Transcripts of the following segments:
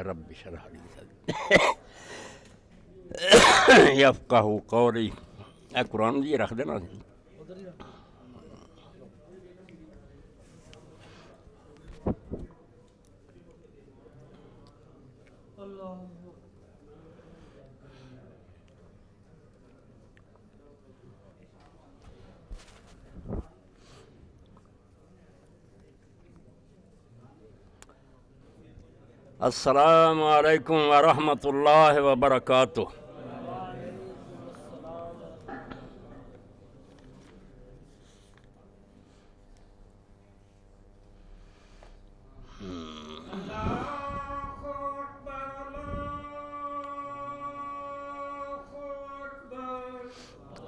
رب اشرح لي صدري یفقہوا قولی. اے قرآن جی رکھ دینا. السلام علیکم ورحمۃ اللہ وبرکاتہ.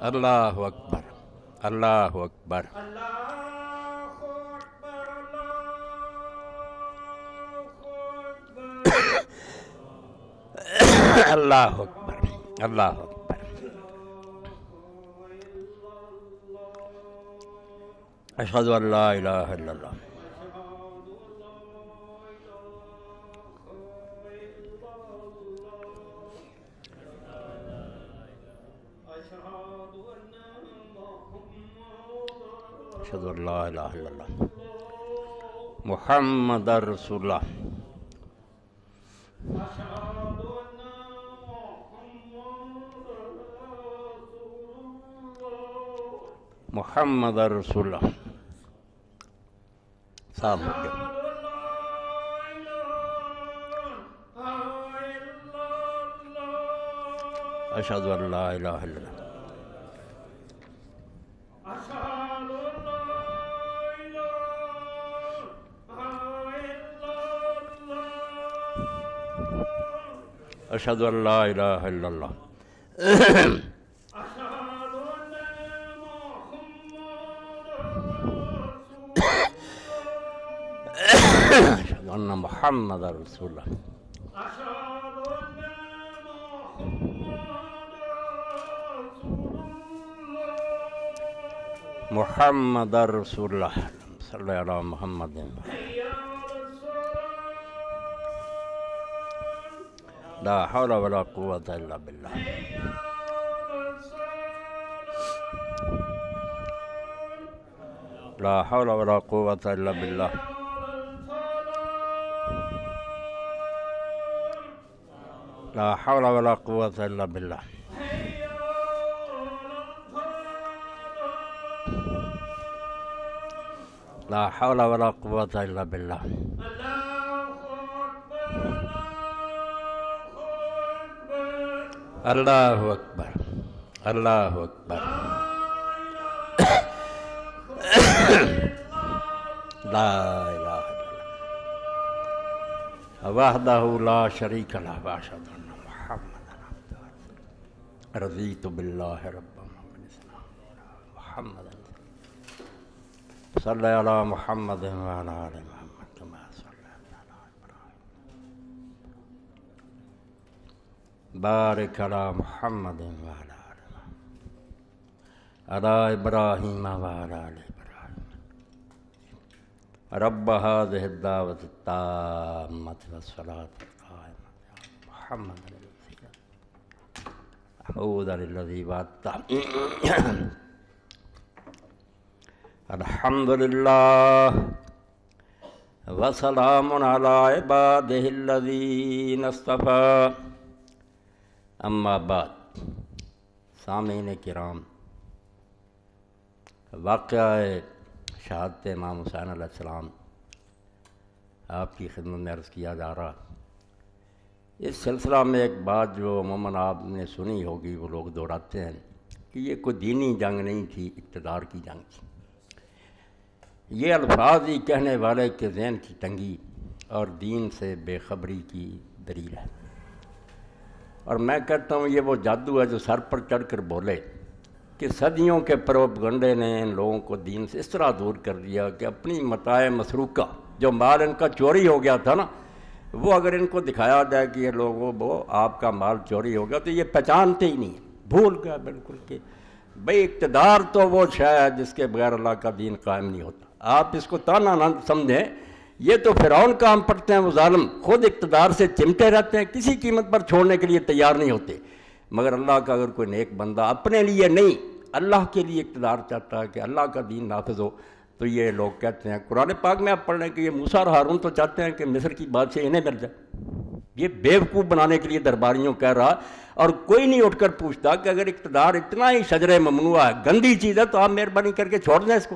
اللہ اکبر اللہ اکبر. اللہ اکبر اللہ اکبر. اشہد ان لا الہ الا اللہ. اشہد ان لا الہ الا اللہ محمد رسول اللہ. محمد رسول اللہ. صاحب ہو گیا. اشہد ان لا الہ الا اللہ. اشہد ان لا الہ الا اللہ. اشہد ان محمد رسول اللہ. محمد رسول اللہ. صلی علی محمد. لا حول ولا قوة الا باللہ. لا حول ولا قوة الا باللہ. لا حول ولا قوة الا باللہ. لا حول ولا قوة الا باللہ. اللہ اکبر اللہ اکبر. لا الہ الا اللہ وحدہ لا شریک لہ واشہد ان محمدا عبدہ ورسولہ. رضیت باللہ ربا محمد صلی علی محمد وعلی آل محمد کما صلیت علی ابراہیم. بارک علی محمد وعلی آل محمد علی ابراہیم وعلی آل ابراہیم. رب هذه الدعوة التامة والصلاة القائمة محمد أعوذ للذي وعدت. الحمد لله وسلام على عباده الذين اصطفى. اما بعد. سامعین کرام، واقعہ شہادت امام حسین علیہ السلام آپ کی خدمت میں عرض کیا جا رہا. اس سلسلہ میں ایک بات جو عموماً آپ نے سنی ہوگی، وہ لوگ دہراتے ہیں کہ یہ کوئی دینی جنگ نہیں تھی، اقتدار کی جنگ تھی. یہ الفاظ ہی کہنے والے کے ذہن کی تنگی اور دین سے بے خبری کی دلیل ہے. اور میں کہتا ہوں یہ وہ جادو ہے جو سر پر چڑھ کر بولے کہ صدیوں کے پروپیگنڈے نے ان لوگوں کو دین سے اس طرح دور کر دیا کہ اپنی متاع مسروقہ، جو مال ان کا چوری ہو گیا تھا نا، وہ اگر ان کو دکھایا جائے کہ یہ لوگوں وہ آپ کا مال چوری ہو گیا تو یہ پہچانتے ہی نہیں، بھول گیا بالکل کہ بھئی اقتدار تو وہ شے ہے جس کے بغیر اللہ کا دین قائم نہیں ہوتا. آپ اس کو تانا نہ سمجھیں، یہ تو فرعون کا ہم پڑھتے ہیں، وہ ظالم خود اقتدار سے چمٹے رہتے ہیں، کسی قیمت پر چھوڑنے کے لیے تیار نہیں ہوتے، مگر اللہ کا اگر کوئی نیک بندہ اپنے لیے نہیں اللہ کے لیے اقتدار چاہتا ہے کہ اللہ کا دین نافذ ہو، تو یہ لوگ کہتے ہیں قرآن پاک میں آپ پڑھ رہے ہیں کہ یہ موسیٰ اور ہارون تو چاہتے ہیں کہ مصر کی بادشاہ انہیں مل جائے، یہ بیوقوف بنانے کے لیے درباریوں کہہ رہا، اور کوئی نہیں اٹھ کر پوچھتا کہ اگر اقتدار اتنا ہی شجر ممنوع ہے، گندی چیز ہے، تو آپ مہربانی کر کے چھوڑ دیں اس کو۔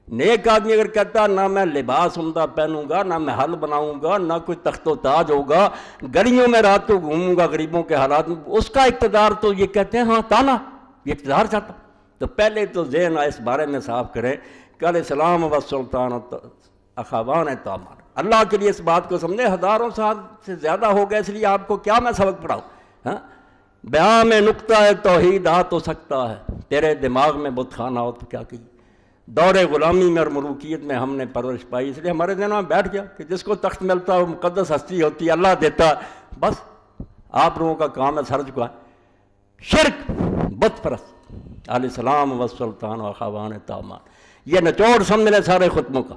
نیک آدمی اگر کہتا نہ میں لباس عمدہ پہنوں گا، نہ میں حل بناؤں گا، نہ کوئی تخت و تاج ہوگا، گلیوں میں رات کو گھوموں گا غریبوں کے حالات میں، اس کا اقتدار تو یہ کہتے ہیں ہاں تانا، یہ اقتدار چاہتا۔ تو پہلے تو ذہن اس بارے میں صاف کریں کہ علیہ السلام و سلطان اخوان طامان، اللہ کے لیے اس بات کو سمجھے، ہزاروں سال سے زیادہ ہو گئے، اس لیے آپ کو کیا میں سبق پڑھاؤں؟ ہاں، بیان میں نقطہ توحید آ تو سکتا ہے، تیرے دماغ میں بت خانہ ہو تو کیا کہیے۔ دور غلامی میں اور ملوکیت میں ہم نے پرورش پائی، اس لیے ہمارے ذہنوں میں بیٹھ گیا کہ جس کو تخت ملتا ہے وہ مقدس ہستی ہوتی ہے، اللہ دیتا، بس آپ لوگوں کا کام ہے سر جھکائیں۔ شرک، بت پرست، علیہ السلام و سلطان و اخوان طامان، یہ نچوڑ سمجھ لیں سارے خطبوں کا،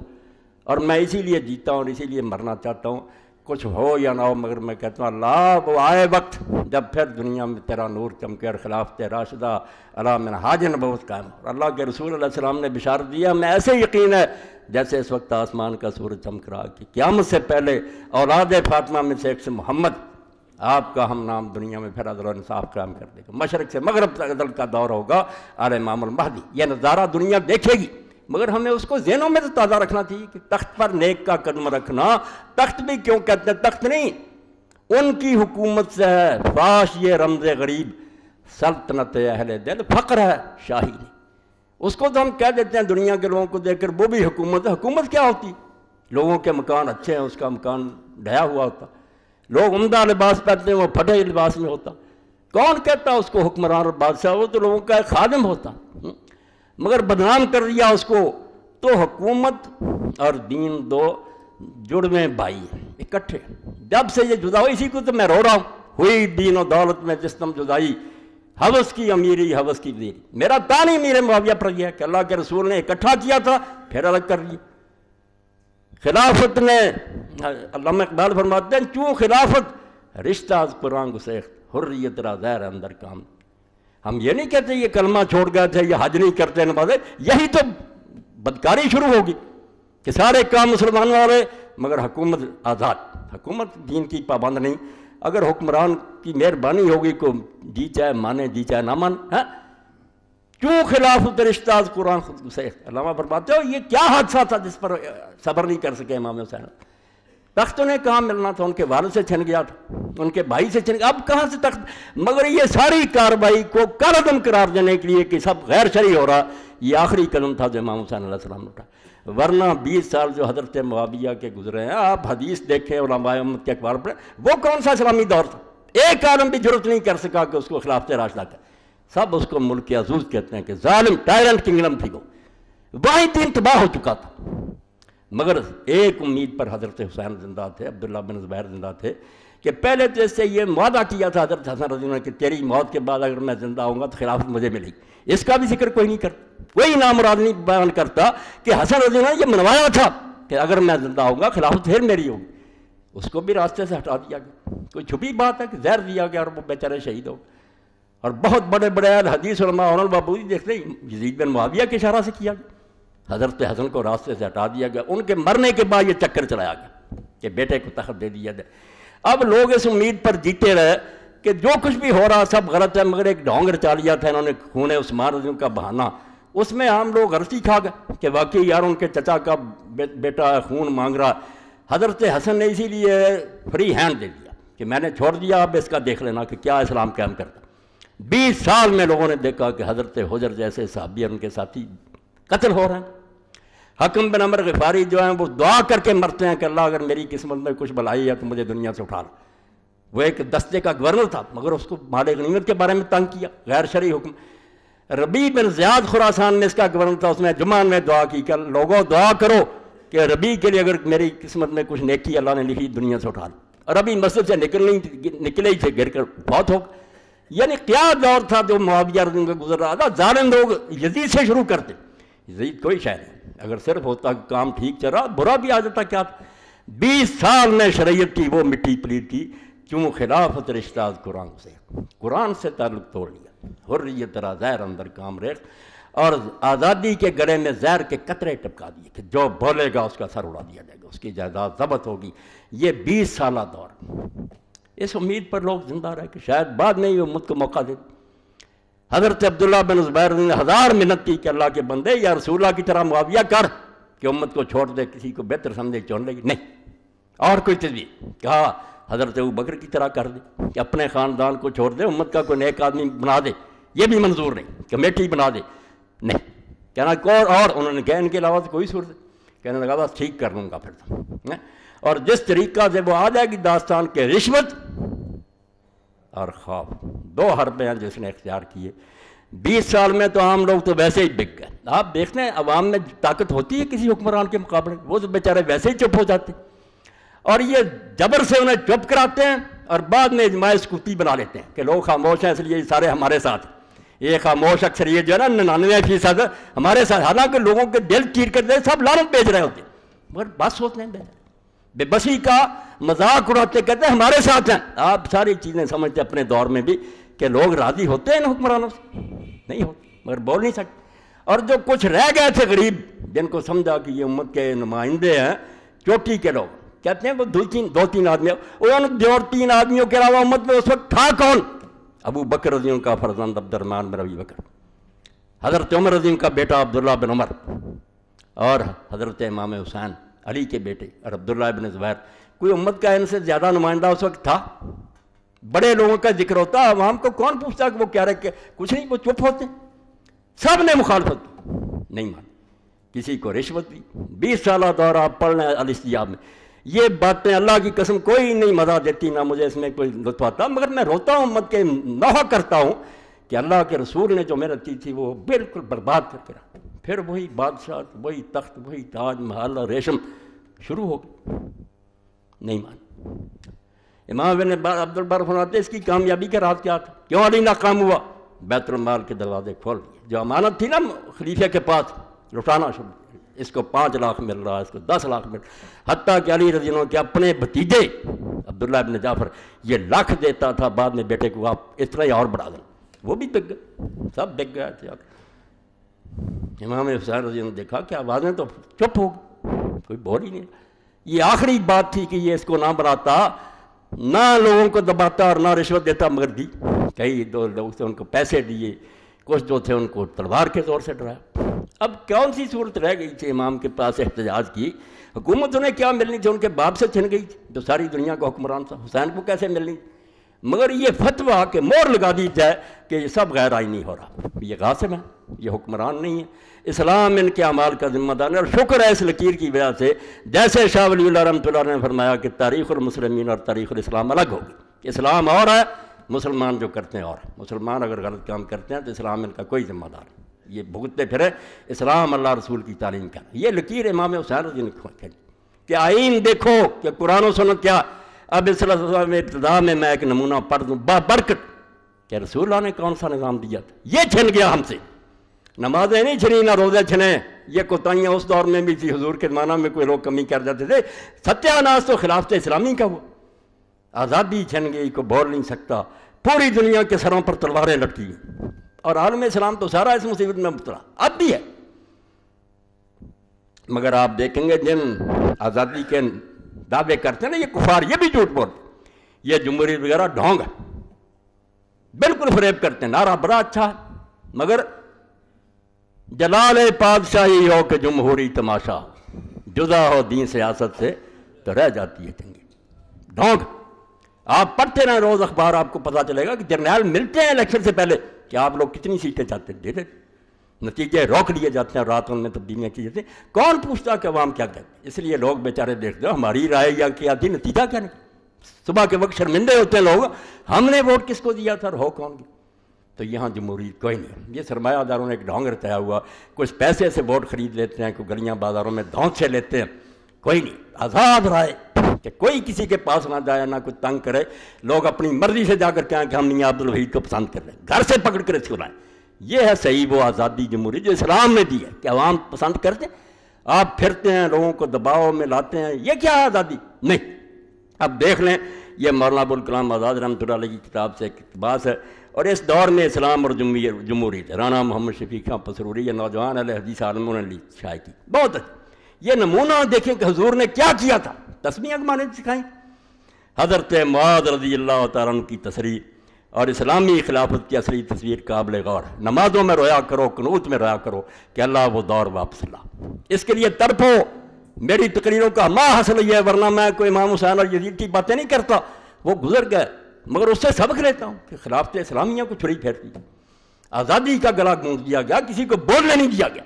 اور میں اسی لیے جیتا ہوں اور اسی لیے مرنا چاہتا ہوں، کچھ ہو یا نہ ہو، مگر میں کہتا ہوں اللہ وہ آئے وقت جب پھر دنیا میں تیرا نور چمکے اور خلافت راشدہ علی منہاج نبوت قائم ہو۔ اور اللہ کے رسول علیہ السلام نے بشارت دیا، میں ایسے یقین ہے جیسے اس وقت آسمان کا سورج چمک رہا کہ قیامت سے پہلے اولاد فاطمہ میں سے ایک سے محمد، آپ کا ہم نام دنیا میں پھر عدل و انصاف قائم کر دے گا، مشرق سے مغرب تک عدل کا دور ہوگا، آل امام المہدی، یہ نظارہ دنیا دیکھے گی، مگر ہمیں اس کو ذہنوں میں تو تازہ رکھنا چاہیے کہ تخت پر نیک کا قدم رکھنا، تخت بھی کیوں کہتے ہیں تخت نہیں، ان کی حکومت سے ہے فاش یہ رمز غریب، سلطنت اہل دل فقر ہے شاہی نہیں، اس کو تو ہم کہہ دیتے ہیں دنیا کے لوگوں کو دیکھ کر وہ بھی حکومت ہے۔ حکومت کیا ہوتی؟ لوگوں کے مکان اچھے ہیں، اس کا مکان ڈھیا ہوا ہوتا، لوگ عمدہ لباس پہنتے ہیں، وہ پھٹے لباس میں ہوتا، کون کہتا اس کو حکمران اور بادشاہ؟ وہ تو لوگوں کا ایک خادم ہوتا، مگر بدنام کر دیا اس کو۔ تو حکومت اور دین دو جڑویں بھائی ہیں، اکٹھے، جب سے یہ جدا ہوئی، اسی کو تو میں رو رہا ہوں، ہوئی دین و دولت میں جسم جدائی، حوث کی امیری حوث کی وزیری، میرا تانی میرے معاویہ پر یہ ہے کہ اللہ کے رسول نے اکٹھا کیا تھا پھر الگ کر لیا۔ خلافت نے، علامہ اقبال فرماتے ہیں چوں خلافت رشتہ از قرآن گسیخت، حریت را زہر اندر کام۔ ہم یہ نہیں کہتے یہ کلمہ چھوڑ گئے تھے، یہ حج نہیں کرتے نمازیں، یہی تو بدکاری شروع ہوگی کہ سارے کام مسلمان والے مگر حکومت آزاد، حکومت دین کی پابند نہیں۔ اگر حکمران کی مہربانی ہوگی کو جی چاہے مانے جی چاہے نہ مانے، کیوں خلافت رشتہ از قرآن خود گسیخت۔ علامہ فرماتے ہو یہ کیا حادثہ تھا جس پر صبر نہیں کر سکے امام حسین؟ تخت انہیں کہاں ملنا تھا، ان کے والد سے چھن گیا تھا، ان کے بھائی سے چھن گیا، اب کہاں سے تخت؟ مگر یہ ساری کارروائی کو کالعدم قرار دینے کے لیے کہ سب غیر شرعی ہو رہا، یہ آخری قدم تھا جو امام حسین علیہ السلام نے اٹھا۔ ورنہ 20 سال جو حضرت معاویہ کے گزرے ہیں، آپ حدیث دیکھیں علماء امت کے اخبار پڑھیں، وہ کون سا اسلامی دور تھا؟ ایک عالم بھی جرت نہیں کر سکا کہ اس کو خلافت راشدہ کرے، سب اس کو ملک عزوز کہتے ہیں کہ ظالم ٹائرنٹ کنگڈم تھی، وہ وہی دین تباہ ہو چکا تھا۔ مگر ایک امید پر حضرت حسین زندہ تھے، عبداللہ بن زبیر زندہ تھے، کہ پہلے تو اس سے یہ معاہدہ کیا تھا حضرت حسن رضی اللہ عنہ کہ تیری موت کے بعد اگر میں زندہ ہوں گا تو خلافت مجھے ملے گی، اس کا بھی ذکر کوئی نہیں کرتا، کوئی نامراد نہیں بیان کرتا کہ حسن رضی اللہ عنہ یہ منوایا تھا کہ اگر میں زندہ ہوں گا خلافت پھر میری ہوگی، اس کو بھی راستے سے ہٹا دیا گیا۔ کوئی چھپی بات ہے کہ زہر دیا گیا اور وہ بیچارے شہید ہو گئے۔ اور بہت بڑے بڑے حدیث علماء البابودی دیکھتے ہیں یزید بن معاویہ کے اشارہ سے کیا گیا، حضرت حسن کو راستے سے ہٹا دیا گیا، ان کے مرنے کے بعد یہ چکر چلایا گیا کہ بیٹے کو تخت دے دیا جائے۔ اب لوگ اس امید پر جیتے رہے کہ جو کچھ بھی ہو رہا سب غلط ہے، مگر ایک ڈھونگ رچا لیا تھا انہوں نے خون عثمان رضی کا بہانہ، اس میں عام لوگ غلطی کھا گئے کہ واقعی یار ان کے چچا کا بیٹا خون مانگ رہا۔ حضرت حسن نے اسی لیے فری ہینڈ دے دیا کہ میں نے چھوڑ دیا، اب اس کا دیکھ لینا کہ کیا اسلام قائم کرتا۔ 20 سال میں لوگوں نے دیکھا کہ حضرت حجر جیسے صحابی اور ان کے ساتھی قتل ہو رہے ہیں۔ حکم بن عمر غفاری جو ہیں وہ دعا کر کے مرتے ہیں کہ اللہ اگر میری قسمت میں کچھ بلائی ہے تو مجھے دنیا سے اٹھا لو۔ وہ ایک دستے کا گورنر تھا مگر اس کو مال غنیمت کے بارے میں تنگ کیا، غیر شرعی حکم۔ ربیع بن زیاد خراسان میں اس کا گورنر تھا، اس نے جمعہ میں دعا کی کہ لوگوں دعا کرو کہ ربیع کے لیے اگر میری قسمت میں کچھ نیکی اللہ نے لکھی دنیا سے اٹھا لو، اور ربیع مسجد سے نکلے ہی تھے، گر کر بہت ہو۔ یعنی کیا دور تھا جو معاویہ رضی اللہ عنہ کا گزر رہا تھا۔ ظالم لوگ یزید سے شروع کرتے، یزید کوئی شے نہیں، اگر صرف ہوتا کہ کام ٹھیک چل رہا برا بھی آ جاتا کیا تھا۔ 20 سال میں شریعت کی وہ مٹی پلیت کی کیوں خلافت رشتہ قرآن سے تعلق توڑ لیا، حریت را زہر اندر کام ریخت، اور آزادی کے گڑے میں زہر کے قطرے ٹپکا دیے کہ جو بولے گا اس کا سر اڑا دیا جائے گا، اس کی جائیداد ضبط ہوگی۔ یہ 20 سالہ دور، اس امید پر لوگ زندہ رہے کہ شاید بعد میں یہ امت کو موقع دے۔ حضرت عبداللہ بن زبیر نے 1000 منت کی کہ اللہ کے بندے یا رسول اللہ کی طرح معاویہ کر کہ امت کو چھوڑ دے، کسی کو بہتر سمجھے چون لے گی نہیں، اور کوئی تجویز کہا حضرت ابوبکر کی طرح کر دے کہ اپنے خاندان کو چھوڑ دے، امت کا کوئی نیک آدمی بنا دے، یہ بھی منظور نہیں، کمیٹی بنا دے نہیں، کہنا اور انہوں نے کہا ان کے علاوہ کوئی صورت، کہنے لگا بس ٹھیک کر لوں گا پھر تو۔ اور جس طریقہ سے وہ آ جائے گی داستان کے رشوت اور خوف، 2 حربیں ہیں جس نے اختیار کیے 20 سال میں، تو عام لوگ تو ویسے ہی بک گئے۔ آپ دیکھتے ہیں عوام میں طاقت ہوتی ہے کسی حکمران کے مقابلے، وہ تو بیچارے ویسے ہی چپ ہو جاتے، اور یہ جبر سے انہیں چپ کراتے ہیں اور بعد میں اجماع سکوتی بنا لیتے ہیں کہ لوگ خاموش ہیں اس لیے سارے ہمارے ساتھ، یہ خاموش اکثریت جو ہے نا 99% ہمارے ساتھ، حالانکہ لوگوں کے دل چیر کر دے سب لعنت بھیج رہے ہوتے ہیں، مگر بس ہوتے ہیں بے بسی کا مذاق اڑاتے کہتے ہیں ہمارے ساتھ ہیں۔ آپ ساری چیزیں سمجھتے اپنے دور میں بھی کہ لوگ راضی ہوتے ہیں ان حکمرانوں سے، نہیں ہوتے، مگر بول نہیں سکتے۔ اور جو کچھ رہ گئے تھے غریب، جن کو سمجھا کہ یہ امت کے نمائندے ہیں، چوٹی کے لوگ، کہتے ہیں وہ 2-3 آدمی، انہوں نے 2-3 آدمیوں کے علاوہ امت میں اس وقت تھا کون؟ ابو بکر رضی اللہ کا فرزند عبد الرحمن بن ابی بکر، حضرت عمر رضی اللہ کا بیٹا عبداللہ بن عمر، اور حضرت امام حسین علی کے بیٹے اور عبداللہ بن زبیر۔ کوئی امت کا ان سے زیادہ نمائندہ اس وقت تھا؟ بڑے لوگوں کا ذکر ہوتا، عوام کو کون پوچھتا کہ وہ کیا رکھے؟ کچھ نہیں، وہ چپ ہوتے، سب نے مخالفت کی، نہیں مان کسی کو رشوت دی۔ 20 سالہ دور آپ پڑھ لیں الاستجاب میں، یہ باتیں اللہ کی قسم کوئی نہیں مزہ دیتی، نہ مجھے اس میں کوئی لطف آتا، مگر میں روتا ہوں، امت کے نوحہ کرتا ہوں کہ اللہ کے رسول نے جو محنت کی تھی وہ بالکل برباد کر کے رکھا۔ پھر وہی بادشاہ، وہی تخت، وہی تاج محل اور ریشم شروع ہو گئی، نہیں مان۔ امام ابن عبد البر فرماتے اس کی کامیابی کا راز کیا تھا؟ کیوں علی ناکام ہوا؟ بیت المال کے دروازے کھول دیے، جو امانت تھی نا خلیفہ کے پاس، لٹانا شروع، اس کو 5 لاکھ مل رہا ہے، اس کو 10 لاکھ مل رہا، حتیٰ کہ علی رضی اللہ کے اپنے بھتیجے عبداللہ ابن جعفر یہ لاکھ دیتا تھا، بعد میں بیٹے کو آپ اس طرح ہی اور بڑھا دیں، وہ بھی بک گئے، سب بک گئے تھے۔ امام حسین رضی اللہ نے دیکھا کہ آوازیں تو چپ ہو گئی، کوئی بول ہی نہیں۔ یہ آخری بات تھی کہ یہ اس کو نہ بڑھاتا، نہ لوگوں کو دباتا اور نہ رشوت دیتا، مگر دی۔ کئی 2 لوگ تھے ان کو پیسے دیے، کچھ جو تھے ان کو تلوار کے زور سے ڈرایا۔ اب کون سی صورت رہ گئی تھی امام کے پاس احتجاج کی؟ حکومت انہیں کیا ملنی تھی؟ ان کے باپ سے چھن گئی تھی جو ساری دنیا کا حکمران تھا، حسین کو کیسے ملنی تھی؟ مگر یہ فتویٰ کہ مور لگا دی جائے کہ یہ سب غیر آئینی ہو رہا، یہ غاصب ہیں، یہ حکمران نہیں ہے، اسلام ان کے اعمال کا ذمہ دار ہے۔ اور شکر ہے اس لکیر کی وجہ سے، جیسے شاہ ولی اللہ رحمۃ اللہ نے فرمایا کہ تاریخ المسلمین اور تاریخ الاسلام الگ ہوگی، اسلام اور ہے، مسلمان جو کرتے ہیں اور ہے۔ مسلمان اگر غلط کام کرتے ہیں تو اسلام ان کا کوئی ذمہ دار نہیں، یہ بھگتتے پھرے، اسلام اللہ رسول کی تعلیم کا۔ یہ لکیر امام حسین رضی اللہ عنہ کہ آئین دیکھو کہ قرآن و سنت کیا۔ اب اس سلسلہ میں ابتدا میں ایک نمونہ پڑھ دوں برکت کہ رسول اللہ نے کون سا نظام دیا تھا، یہ چھن گیا ہم سے۔ نمازیں نہیں چھنی، نہ روزے چھنے، یہ کوتاہیاں اس دور میں بھی تھی، حضور کے زمانہ میں کوئی لوگ کمی کر جاتے تھے۔ ستیہ ناز تو خلافت اسلامی کا ہوا، آزادی چھن گئی، کوئی بول نہیں سکتا، پوری دنیا کے سروں پر تلواریں لٹکی ہیں، اور عالم اسلام تو سارا اس مصیبت میں مبتلا اب بھی ہے۔ مگر آپ دیکھیں گے جن آزادی کے دعوے کرتے ہیں نا یہ کفار، یہ بھی جھوٹ بولتے، یہ جمہوریت وغیرہ ڈھونگ ہے، بالکل فریب کرتے ہیں، نعرہ بڑا اچھا ہے، مگر جلال پادشاہی ہو کہ جمہوری تماشا ہو، جدا ہو دین سیاست سے تو رہ جاتی ہے چنگی، ڈھونگ۔ آپ پڑھتے رہیں روز اخبار، آپ کو پتہ چلے گا کہ جرنیل ملتے ہیں الیکشن سے پہلے کہ آپ لوگ کتنی سیٹیں چاہتے ہیں، دے دیتے، نتیجے روک لیے جاتے ہیں، راتوں میں تبدیلیاں کی جاتی ہیں۔ کون پوچھتا کہ عوام کیا کہتے ہیں؟ اس لیے لوگ بیچارے دیکھتے ہو ہماری رائے یا کیا تھی، نتیجہ کیا نہیں، صبح کے وقت شرمندے ہوتے ہیں لوگ، ہم نے ووٹ کس کو دیا تھا اور ہو کون گیا۔ تو یہاں جمہوریت کوئی نہیں، یہ سرمایہ داروں نے ایک ڈھونگ رچایا ہوا، کچھ پیسے سے ووٹ خرید لیتے ہیں، کوئی گلیاں بازاروں میں دھونس سے لیتے ہیں، کوئی نہیں، آزاد رائے کہ کوئی کسی کے پاس نہ جائے، نہ کوئی تنگ کرے، لوگ اپنی مرضی سے جا کر کہیں کہ ہم میاں عبدالوحید کو پسند کر رہے ہیں، گھر سے پکڑ کر اس کو لائیں۔ یہ ہے صحیح وہ آزادی جمہوری جو اسلام نے دی ہے کہ عوام پسند کرتے، آپ پھرتے ہیں لوگوں کو دباؤ میں لاتے ہیں، یہ کیا ہے آزادی؟ نہیں۔ اب دیکھ لیں، یہ مولانا ابوالکلام آزاد رحمۃ اللہ علیہ کی کتاب سے ایک اقتباس ہے، اور اس دور میں اسلام اور جمہوریت، رانا محمد شفیق خان پسروری، یہ نوجوان اہل حدیث عالموں نے شائع کی، بہت اچھی۔ یہ نمونہ دیکھیں کہ حضور نے کیا کیا تھا، تسبیح اگمانے سکھائیں۔ حضرت معاذ رضی اللہ تعالیٰ عنہ کی تصریح اور اسلامی خلافت کی اصلی تصویر قابل غور ہے۔ نمازوں میں رویا کرو، قنوت میں رویا کرو کہ اللہ وہ دور واپس لا، اس کے لیے تڑپو۔ میری تقریروں کا ما حاصل یہ ہے، ورنہ میں کوئی امام حسین اور یزید کی باتیں نہیں کرتا، وہ گزر گئے، مگر اس سے سبق لیتا ہوں کہ خلافت اسلامیہ کو چھری پھیرتی، آزادی کا گلا گونج دیا گیا، کسی کو بولنے نہیں دیا گیا۔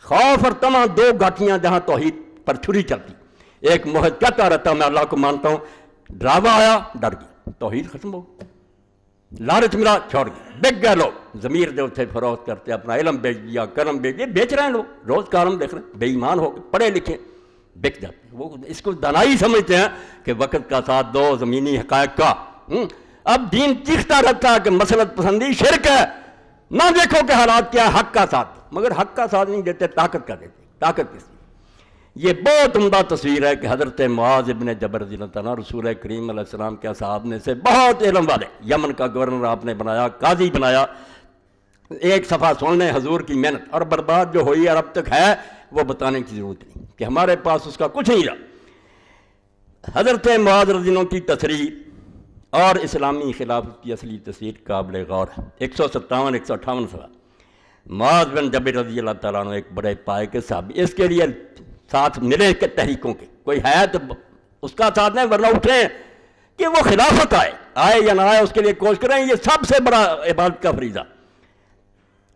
خوف اور طمع دو گاٹیاں جہاں توحید پر چھری چلتی، ایک محض کہتا رہتا میں اللہ کو مانتا ہوں، ڈراوا آیا ڈر گیا، توحید ختم ہو گئی۔ لالچ ملا چھوڑ گیا، بک گئے لوگ، ضمیر جو تھے فروخت کرتے، اپنا علم بیچ دیا، قلم بیچ دیا، بیچ رہے ہیں لوگ، روز کالم دیکھ رہے ہیں، بے ایمان ہو گئے، پڑھے لکھے بک جاتے ہیں۔ وہ اس کو دانائی سمجھتے ہیں کہ وقت کا ساتھ دو، زمینی حقائق کا۔ اب دین چیختا رہتا ہے کہ مسلط پسندی شرک ہے، نہ دیکھو کہ حالات کیا ہے، حق کا ساتھ، مگر حق کا ساتھ نہیں دیتے، طاقت کا دیتے، طاقت کس لیے؟ یہ بہت عمدہ تصویر ہے کہ حضرت معاذ ابن جبل رضی اللہ تعالیٰ رسول کریم علیہ السلام کے صحابہ میں سے بہت علم والے، یمن کا گورنر آپ نے بنایا، قاضی بنایا۔ ایک صفحہ سن لیں حضور کی محنت، اور برباد جو ہوئی اور اب تک ہے وہ بتانے کی ضرورت نہیں کہ ہمارے پاس اس کا کچھ نہیں رہا۔ حضرت معاذ رضی اللہ کی تصریح اور اسلامی خلافت کی اصلی تصویر قابل غور ہے۔ 157 158 صفحہ۔ معاذ بن جبل رضی اللہ تعالیٰ عنہ ایک بڑے پائے کے صحابی، اس کے لیے ساتھ ملے کہ تحریکوں کے کوئی ہے تو اس کا ساتھ نہیں، ورنہ اٹھیں کہ وہ خلافت آئے یا نہ آئے، اس کے لیے کوشش کریں، یہ سب سے بڑا عبادت کا فریضہ۔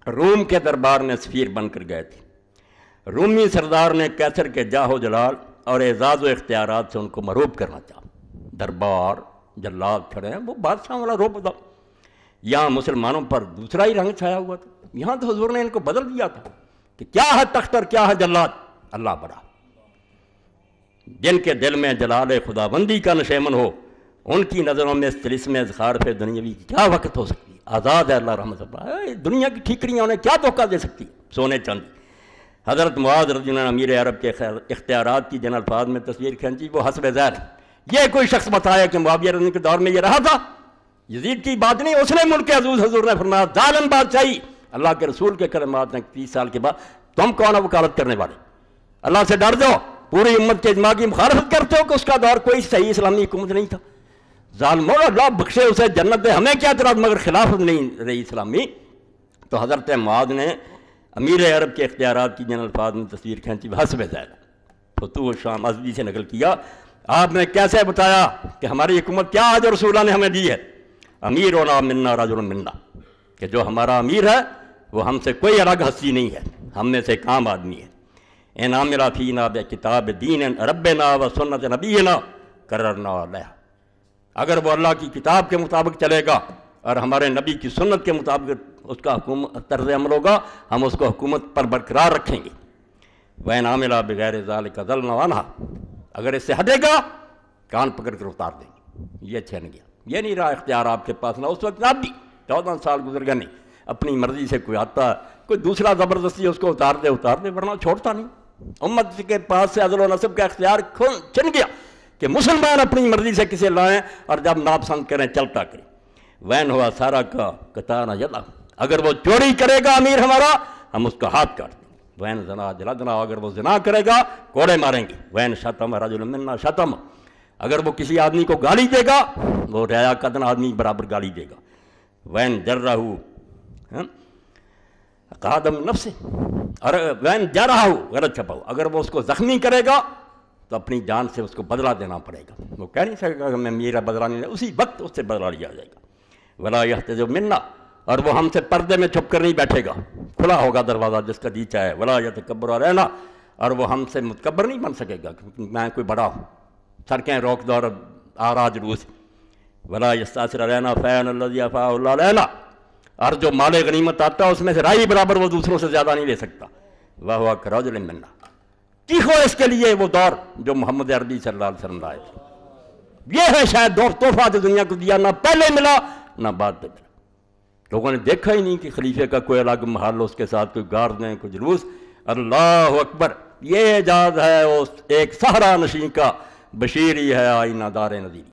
روم کے دربار میں سفیر بن کر گئے تھے، رومی سردار نے کیسر کے جاہ و جلال اور اعزاز و اختیارات سے ان کو مرعوب کرنا چاہا۔ دربار جلاد کھڑے ہیں، وہ بادشاہ والا روب تھا۔ یہاں مسلمانوں پر دوسرا ہی رنگ چھایا ہوا تھا، یہاں تو حضور نے ان کو بدل دیا تھا کہ کیا ہے تخت اور کیا ہے جلاد، اللہ بڑا۔ جن کے دل میں جلال خداوندی کا نشیمن ہو، ان کی نظروں میں اس طلسم اذخار پہ دنیاوی کی کیا وقت ہو سکتی ہے؟ آزاد ہے اللہ رحمت اللہ، دنیا کی ٹھیکریاں انہیں کیا دھوکہ دے سکتی ہے؟ سونے چاندی۔ حضرت معاذ رضی اللہ عنہ امیر عرب کے اختیارات کی جن الفاظ میں تصویر کھینچی وہ حسب ذیل۔ یہ کوئی شخص بتایا کہ معاویہ رضی اللہ کے دور میں یہ رہا تھا؟ یزید کی بات نہیں، اس نے ملک عزوز حضور نے فرمایا ظالم بادشاہی، اللہ کے رسول کے کلمات ہیں 30 سال کے بعد تم کون ہو وکالت کرنے والے؟ اللہ سے ڈر جاؤ، پوری امت کے اجماع کی مخالفت کرتے ہو کہ اس کا دور کوئی صحیح اسلامی حکومت نہیں تھا۔ ظالموں، اللہ بخشے اسے جنت دے، ہمیں کیا اعتراض، مگر خلافت نہیں رہی اسلامی۔ تو حضرت معاذ نے امیر عرب کے اختیارات کی جن الفاظ میں تصویر کھینچی حسب ذیل، فتوح الشام ازدی سے نقل کیا۔ آپ نے کیسے بتایا کہ ہماری حکومت کیا ہے جو رسول اللہ نے ہمیں دی ہے؟ امیرنا منا رجل منا، کہ جو ہمارا امیر ہے وہ ہم سے کوئی الگ ہستی نہیں ہے، ہم میں سے ایک عام آدمی ہے۔ ان عامل فینا بکتاب دین ربنا و سنت نبینا قررنا علیہ، اگر وہ اللہ کی کتاب کے مطابق چلے گا اور ہمارے نبی کی سنت کے مطابق اس کا طرز عمل ہوگا، ہم اس کو حکومت پر برقرار رکھیں گے۔ وَإِنْ عَمِلَ بِغَيْرِ ذَلِكَ ضَلَّنَا عَنْهَا، اگر اس سے ہٹے گا کان پکڑ کر اتار دیں گے۔ یہ چھن گیا، یہ نہیں رہا اختیار آپ کے پاس، نہ اس وقت آپ بھی 14 سال گزر گئے، نہیں اپنی مرضی سے کوئی آتا کوئی دوسرا زبردستی اس کو اتار دے، ورنہ چھوڑتا نہیں۔ امت کے پاس سے عدل و نصب کا اختیار چھن گیا کہ مسلمان اپنی مرضی سے کسے لائیں اور جب ناپسند کریں چلتا کریں۔ وین ہوا سارا کا کتانا جلا، اگر وہ چوری کرے گا امیر ہمارا ہم اس کا ہاتھ کاٹ دیں گے۔ وین زنا جلدنا، اگر وہ زنا کرے گا کوڑے ماریں گے۔ وین شتم رجل منا شتم، اگر وہ کسی آدمی کو گالی دے گا وہ ریا قدن آدمی برابر گالی دے گا۔ وین جرہ قادم نفس، اور وین جرہ غلط چھپاؤ، اگر وہ اس کو زخمی کرے گا تو اپنی جان سے اس کو بدلہ دینا پڑے گا، وہ کہہ نہیں سکے گا کہ میں میرا بدلہ نہیں لیا، اسی وقت اس سے بدلہ لیا جائے گا۔ ولا یحتجب منا، اور وہ ہم سے پردے میں چھپ کر نہیں بیٹھے گا، کھلا ہوگا دروازہ جس کا جی چاہے۔ ولا یتکبر علینا، اور وہ ہم سے متکبر نہیں بن سکے گا کیونکہ میں کوئی بڑا ہوں، سڑکیں روک دو اور آرا جلوس۔ ولا یستأثر علینا فیعن الذی افاء اللہ علینا، اور جو مال غنیمت آتا ہے اس میں سے رائی برابر وہ دوسروں سے زیادہ نہیں لے سکتا۔ وہو کرجل منا، چیخو اس کے لیے وہ دور جو محمد عربی صلی اللہ علیہ وسلم لائے تھے۔ یہ ہے شاید دور تحفہ جو دنیا کو دیا، نہ پہلے ملا نہ بعد میں ملا۔ لوگوں نے دیکھا ہی نہیں کہ خلیفے کا کوئی الگ محل، اس کے ساتھ کوئی گارد نہیں، کوئی جلوس۔ اللہ اکبر، یہ اعجاز ہے اس ایک صحرا نشین کا، بشیر ہی ہے آئینہ دار نظیر۔